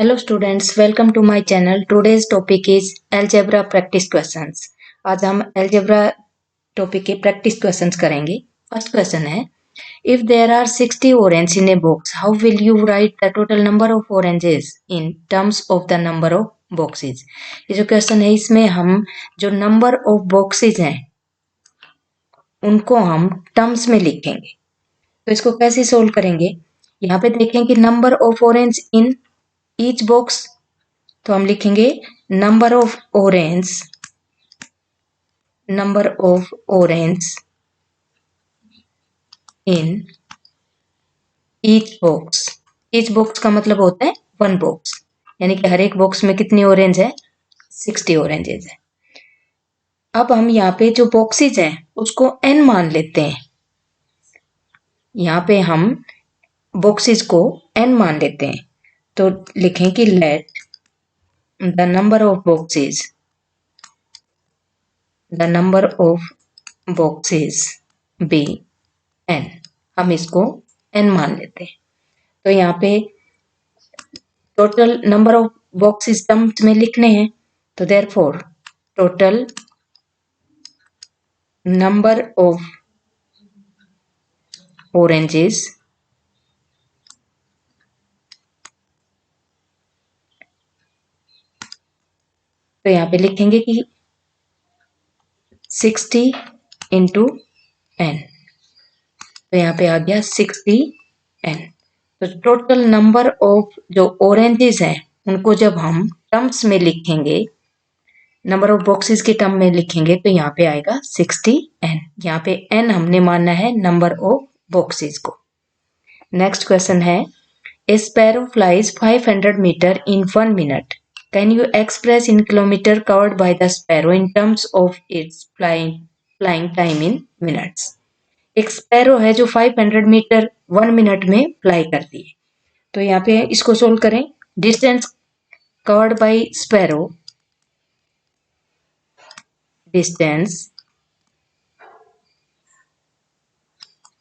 Hello students, welcome to my channel. Today's topic is algebra practice questions. आज हम algebra topic के practice questions करेंगे। First question है, if there are 60 oranges in a box, how will you write the total number of oranges in terms of the number of boxes? ये जो question है इसमें हम जो नंबर ऑफ बॉक्सेज हैं उनको हम टर्म्स में लिखेंगे। तो इसको कैसे सोल्व करेंगे? यहाँ पे देखें कि number of orange in each box, तो हम लिखेंगे number of orange in each box का मतलब होता है वन बॉक्स, यानी कि हर एक बॉक्स में कितनी ऑरेंज है? 60 ऑरेंजेस है। अब हम यहाँ पे जो बॉक्सेज हैं उसको n मान लेते हैं। यहाँ पे हम बॉक्सेज को n मान लेते हैं, तो लिखें कि let the number of boxes be n। हम इसको n मान लेते हैं। तो यहाँ पे total number of boxes terms में लिखने हैं, तो therefore total number of oranges तो यहाँ पे लिखेंगे कि 60 इंटू n, तो यहाँ पे आ गया 60n। तो टोटल नंबर ऑफ जो ऑरेंजेस हैं उनको जब हम टर्म्स में लिखेंगे, नंबर ऑफ बॉक्सेस के टर्म में लिखेंगे, तो यहाँ पे आएगा 60n। यहाँ पे n हमने मानना है नंबर ऑफ बॉक्सेस को। नेक्स्ट क्वेश्चन है, a sparrow flies 500 metre in 1 minute। Can you express in kilometre covered by the sparrow in terms of its flying time in minutes. एक स्पैरो है जो 500 मीटर 1 मिनट में fly करती है। तो यहाँ पे इसको सोल्व करें। Distance covered by sparrow, distance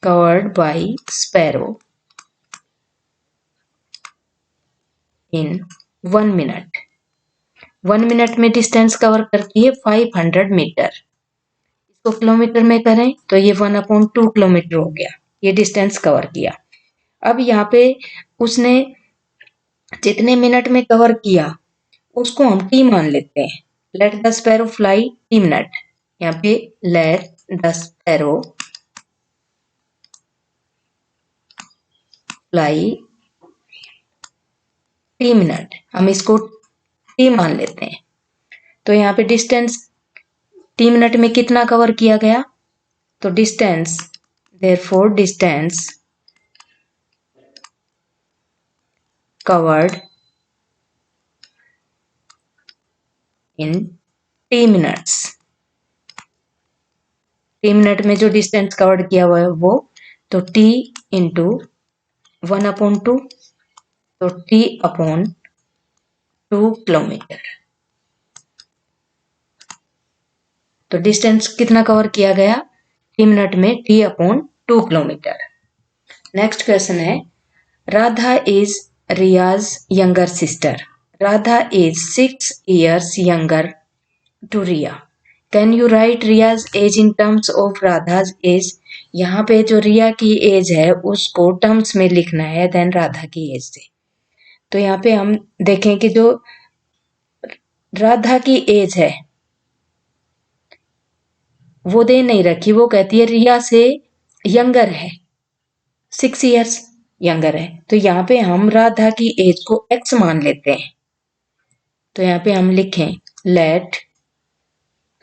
covered by sparrow in 1 minute. 1 minute में डिस्टेंस कवर करती है 500 मीटर। इसको किलोमीटर में करें तो ये 1/2 किलोमीटर हो गया, ये डिस्टेंस कवर किया। अब यहाँ पे उसने जितने मिनट में कवर किया उसको हम टी मान लेते हैं। Let the sparrow fly T minute. यहाँ पे let the sparrow fly T minute, हम इसको टी मान लेते हैं। तो यहाँ पे डिस्टेंस टी मिनट में कितना कवर किया गया? तो distance, therefore distance covered in T minutes. T minute में जो डिस्टेंस कवर्ड किया हुआ है वो, तो टी इंटू 1/2, तो टी अपॉन 2 किलोमीटर। तो डिस्टेंस कितना कवर किया गया टी मिनट में? T upon 2 kilometre. Next question है, Radha is Riya's younger sister. Radha is 6 years younger to Riya. Can you write Riya's age in terms of Radha's age. यहाँ पे जो रिया की एज है उसको टर्म्स में लिखना है देन राधा की एज से। तो यहाँ पे हम देखें कि जो राधा की एज है वो दे नहीं रखी, वो कहती है रिया से यंगर है, 6 years यंगर है। तो यहाँ पे हम राधा की एज को x मान लेते हैं। तो यहाँ पे हम लिखें let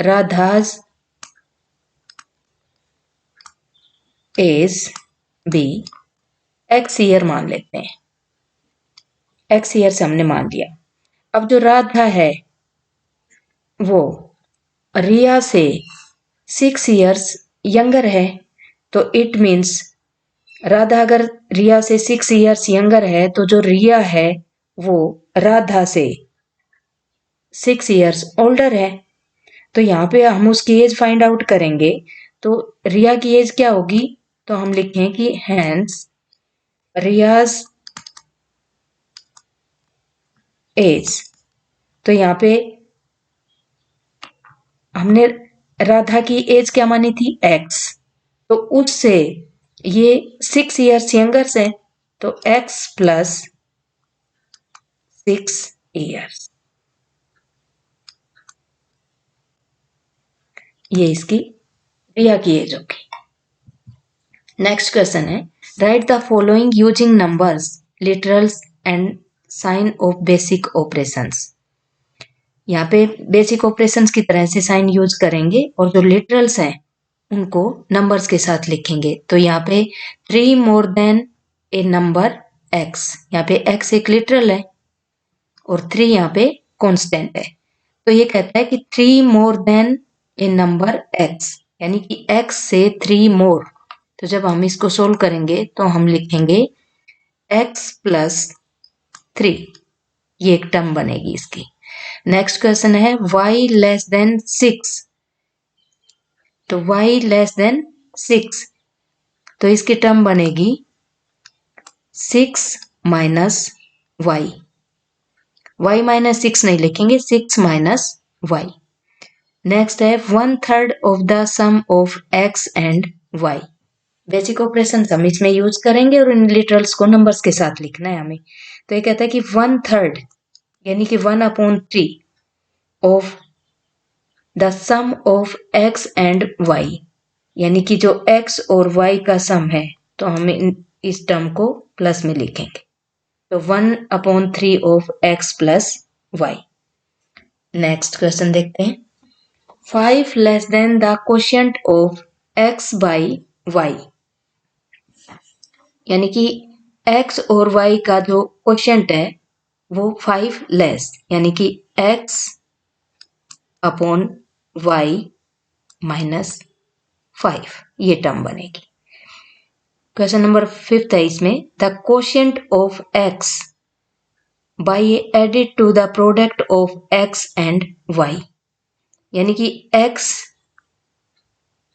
Radha's age be x year मान लेते हैं। x ईयर से हमने मान लिया। अब जो राधा है वो रिया से 6 years यंगर है, तो इट मीन्स राधा अगर रिया से 6 years यंगर है तो जो रिया है वो राधा से 6 years ओल्डर है। तो यहाँ पे हम उसकी एज फाइंड आउट करेंगे, तो रिया की एज क्या होगी? तो हम लिखें कि हैंस रियाज एज, तो यहाँ पे हमने राधा की एज क्या मानी थी x, तो उससे ये 6 ईयर्स यंगर है, तो x प्लस 6 ईयर्स, ये इसकी रिया की एज होगी। नेक्स्ट क्वेश्चन है, write the following using numbers, literals and sign of basic operations. यहाँ पे बेसिक ऑपरेशंस की तरह से साइन यूज करेंगे और जो लिटरल्स हैं उनको नंबर्स के साथ लिखेंगे। तो यहाँ पे 3 मोर देन ए नंबर x, यहाँ पे x एक लिटरल है और 3 यहाँ पे कांस्टेंट है। तो ये कहता है कि 3 मोर देन ए नंबर x, यानी कि x से 3 मोर। तो जब हम इसको सोल्व करेंगे तो हम लिखेंगे x प्लस 3, ये एक टर्म बनेगी इसकी। नेक्स्ट क्वेश्चन है y लेस देन 6, तो y लेस देन 6, तो इसकी टर्म बनेगी 6 माइनस वाई, y माइनस 6 नहीं लिखेंगे, 6 माइनस y। नेक्स्ट है 1/3 of the sum of x and y। Basic operation हम इसमें यूज करेंगे और इन लिटरल्स को नंबर्स के साथ लिखना है हमें। तो ये कहता है कि 1/3 यानी कि 1/3 of the sum of x and y, यानी कि जो x और y का सम है, तो हम इस टर्म को प्लस में लिखेंगे। तो 1/3 of x plus y। Next question देखते हैं, 5 less than the quotient of x by y, यानी कि x और y का जो क्वोशिएंट है वो 5 लेस, यानी कि x अपॉन y माइनस 5, ये टर्म बनेगी। क्वेश्चन नंबर 5 है इसमें, the quotient of x by added to the product of x and y, यानी कि x,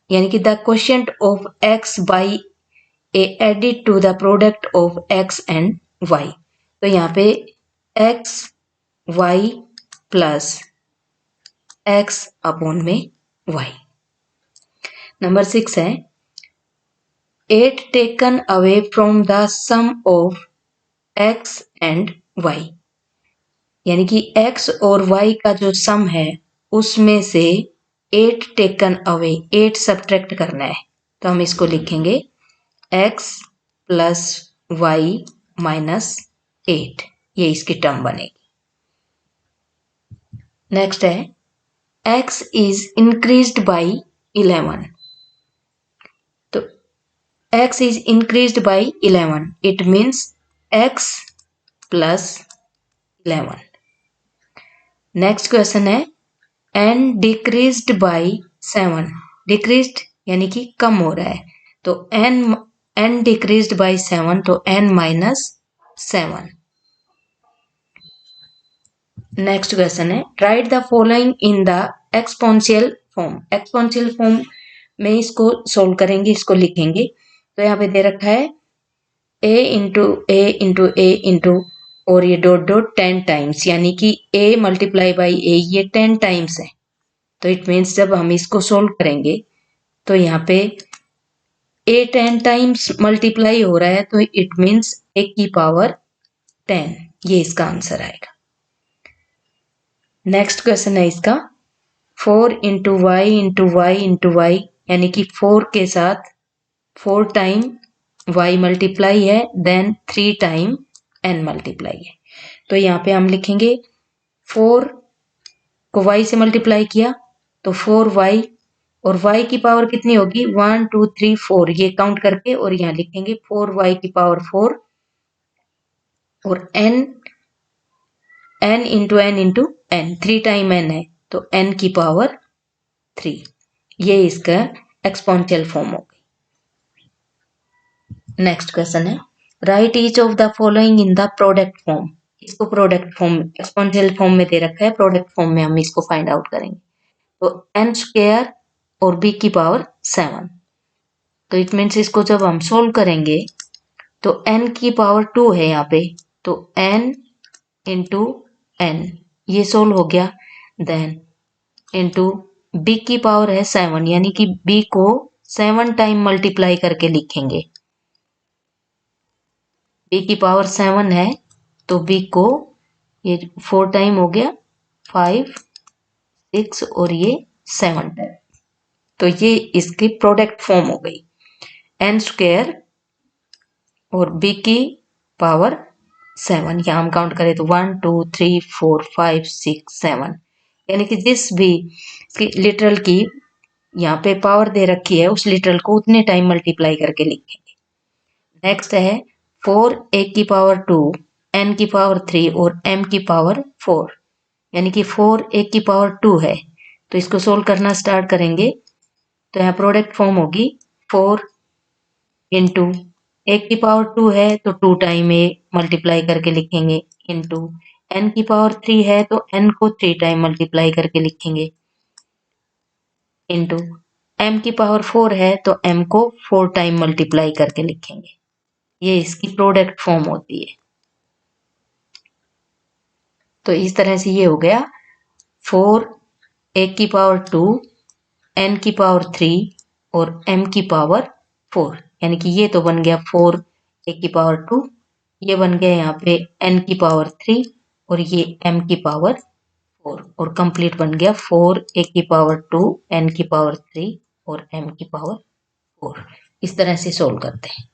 यानी कि the quotient of x by a added to the product of x and y। तो यहाँ पे x y plus x upon में y। Number 6 है, 8 taken away from the sum of x and y, यानी कि x और y का जो सम है उसमें से 8 टेकन अवे, 8 सब्ट्रैक्ट करना है। तो हम इसको लिखेंगे x प्लस y माइनस 8, ये इसकी टर्म बनेगी। नेक्स्ट है, x इज इंक्रीज्ड बाई 11, तो x is increased by 11, it means x plus 11। Next question है, n डिक्रीज्ड बाई 7, डिक्रीज्ड यानी कि कम हो रहा है, तो n डिक्रीज्ड बाई 7, तो n माइनस 7। नेक्स्ट क्वेश्चन है, write the following in the exponential form. Exponential form में इसको सोल्व करेंगे, इसको लिखेंगे। तो यहाँ पे दे रखा है a into A into A into और ये डॉट डॉट 10 टाइम्स, यानी कि a मल्टीप्लाई बाई a, ये 10 टाइम्स है। तो इट मीन्स जब हम इसको सोल्व करेंगे तो यहाँ पे a 10 टाइम्स मल्टीप्लाई हो रहा है, तो इट मीन्स a की पावर 10, ये इसका आंसर आएगा। नेक्स्ट क्वेश्चन है इसका, 4 into y into y into y, यानी कि 4 के साथ 4 टाइम y मल्टीप्लाई है, देन 3 टाइम n मल्टीप्लाई है। तो यहाँ पे हम लिखेंगे 4 को y से मल्टीप्लाई किया तो 4y, और y की पावर कितनी होगी, 1 2 3 4, ये काउंट करके, और यहाँ लिखेंगे 4y की पावर 4 और n into n into n, 3 time n है तो n की पावर 3, ये इसका एक्सपोनेंशियल फॉर्म हो गई। नेक्स्ट क्वेश्चन है, right each of the following in the product form. इसको प्रोडक्ट फॉर्म, एक्सपोनेंशियल फॉर्म में दे रखा है, प्रोडक्ट फॉर्म में हम इसको फाइंड आउट करेंगे। तो n स्क्वायर और b की पावर 7, तो इट मीन्स इसको जब हम सोल्व करेंगे तो n की पावर 2 है यहाँ पे, तो n इंटू n, ये सोल्व हो गया। देन इंटू b की पावर है 7, यानी कि b को 7 टाइम मल्टीप्लाई करके लिखेंगे। b की पावर 7 है तो b को ये 4 टाइम हो गया, 5 6 और ये 7 टाइम, तो ये इसकी प्रोडक्ट फॉर्म हो गई n स्क्वायर और b की पावर 7। यहाँ हम काउंट करें तो 1 2 3 4 5 6 7, यानी कि जिस भी लिटरल की यहाँ पे पावर दे रखी है उस लिटरल को उतने टाइम मल्टीप्लाई करके लिखेंगे। नेक्स्ट है 4 a की पावर 2, n की पावर 3 और m की पावर 4, यानी कि 4 a की पावर 2 है, तो इसको सोल्व करना स्टार्ट करेंगे तो यहाँ प्रोडक्ट फॉर्म होगी 4 इंटू एक की पावर 2 है तो 2 टाइम ए मल्टीप्लाई करके लिखेंगे, इंटू n की पावर 3 है तो n को 3 टाइम मल्टीप्लाई करके लिखेंगे, इंटू m की पावर 4 है तो m को 4 टाइम मल्टीप्लाई करके लिखेंगे। ये इसकी प्रोडक्ट फॉर्म होती है। तो इस तरह से ये हो गया 4 एक की पावर 2, n की पावर 3 और m की पावर 4, यानी कि ये तो बन गया 4 a की पावर 2, ये बन गया यहाँ पे n की पावर 3 और ये m की पावर 4, और कंप्लीट बन गया 4 a की पावर 2, n की पावर 3 और m की पावर 4। इस तरह से सोल्व करते हैं।